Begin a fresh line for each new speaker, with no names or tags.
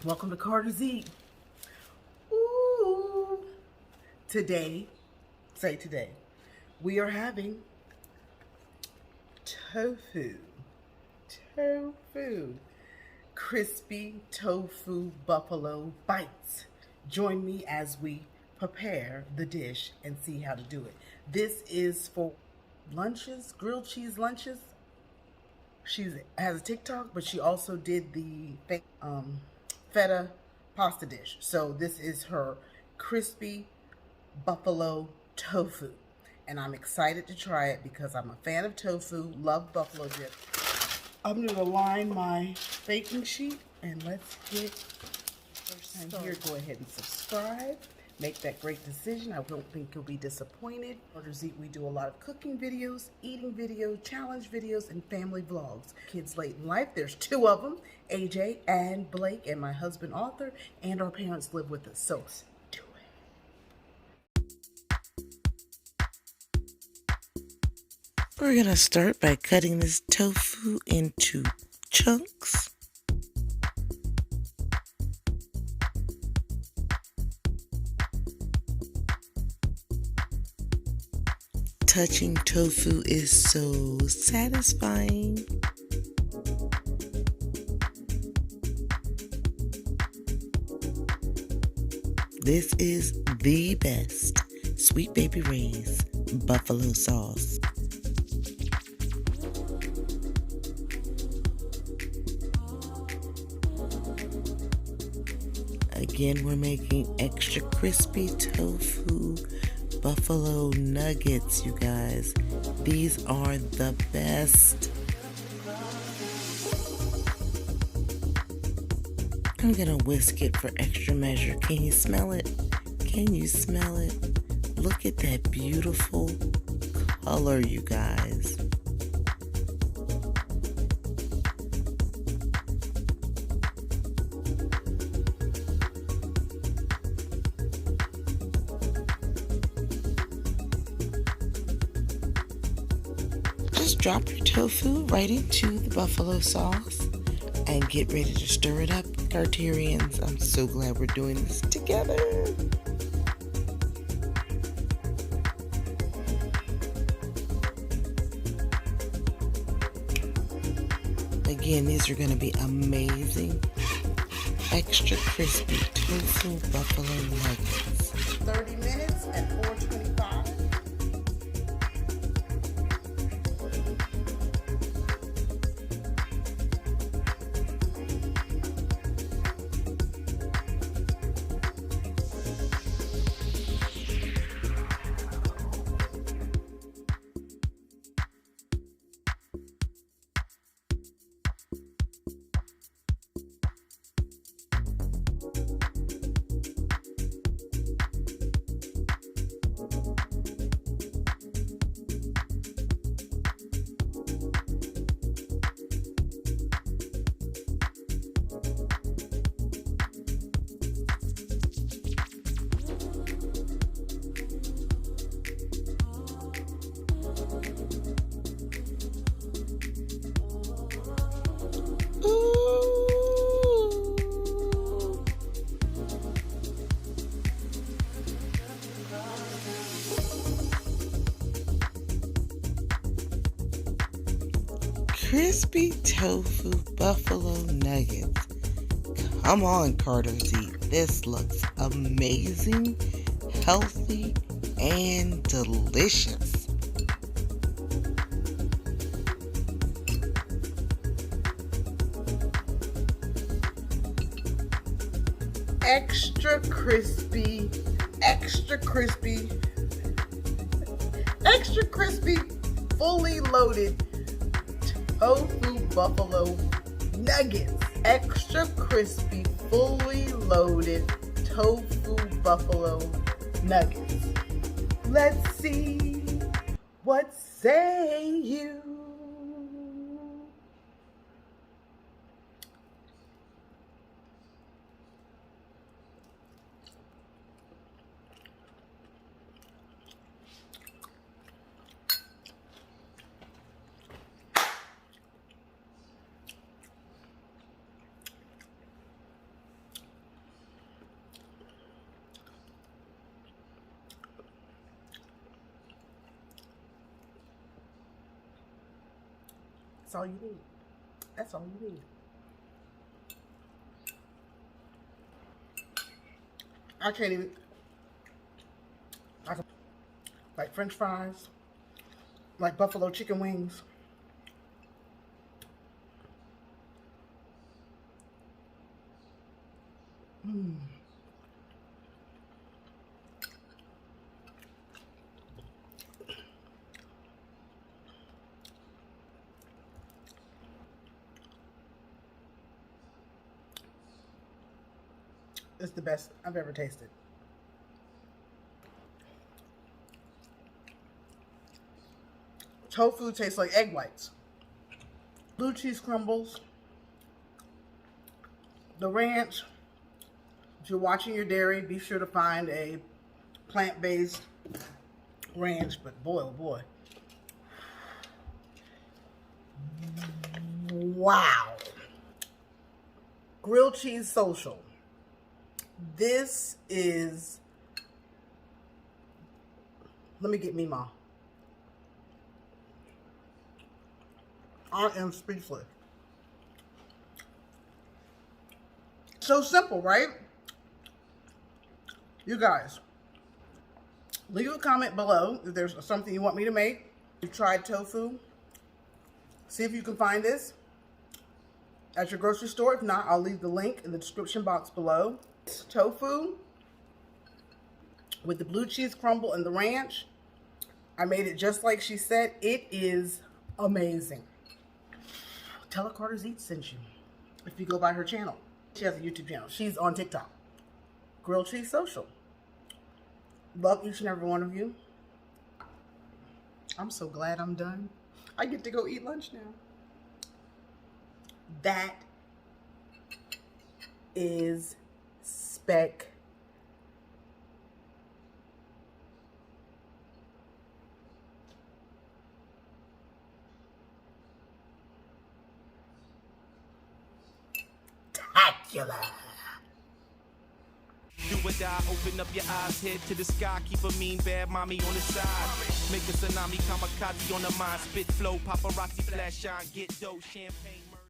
Welcome to Carter's Eat. Ooh. Today, we are having tofu. Crispy tofu buffalo bites. Join me as we prepare the dish and see how to do it. This is for lunches, grilled cheese lunches. She has a TikTok, but she also did the feta pasta dish. So this is her crispy buffalo tofu. And I'm excited to try it because I'm a fan of tofu, love buffalo dip. I'm gonna line my baking sheet and let's get first time here. Go ahead and subscribe. Make that great decision. I don't think you'll be disappointed. Carter's Eat, we do a lot of cooking videos, eating videos, challenge videos, and family vlogs. Kids late in life, there's two of them, AJ and Blake, and my husband Arthur, and our parents live with us. So do it.
We're gonna start by cutting this tofu into chunks. Touching tofu is so satisfying. This is the best Sweet Baby Ray's buffalo sauce. Again, we're making extra crispy tofu buffalo nuggets, you guys. These are the best. I'm gonna whisk it for extra measure. Can you smell it? Can you smell it? Look at that beautiful color, you guys. Drop your tofu right into the buffalo sauce and get ready to stir it up, Carterians. I'm so glad we're doing this together. Again, these are going to be amazing, extra crispy tofu buffalo nuggets.
30 minutes at 425.
Crispy tofu buffalo nuggets. Come on, Carter's Eat. This looks amazing, healthy, and delicious.
Extra crispy, fully loaded tofu buffalo nuggets. Extra crispy, fully loaded tofu buffalo nuggets. Let's see, what say you? That's all you need. That's all you need. I can't even. Like French fries, like buffalo chicken wings. It's the best I've ever tasted. Tofu tastes like egg whites. Blue cheese crumbles. The ranch. If you're watching your dairy, be sure to find a plant-based ranch. But boy, oh boy. Wow. Grilled cheese social. This is, let me get Mima. I am speechless. So simple, right? You guys, leave a comment below if there's something you want me to make. You've tried tofu. See if you can find this at your grocery store. If not, I'll leave the link in the description box below. Tofu with the blue cheese crumble and the ranch. I made it just like she said. It is amazing. Tell her Carter's Eats sent you. If you go by her channel. She has a YouTube channel. She's on TikTok. Grilled Cheese Social. Love each and every one of you. I'm so glad I'm done. I get to go eat lunch now. That is spectacular.
Do or die, open up your eyes, head to the sky, keep a mean bad mommy on the side. Make a tsunami, kamikaze on the mind, spit flow, paparazzi, flash shine, get dough, champagne.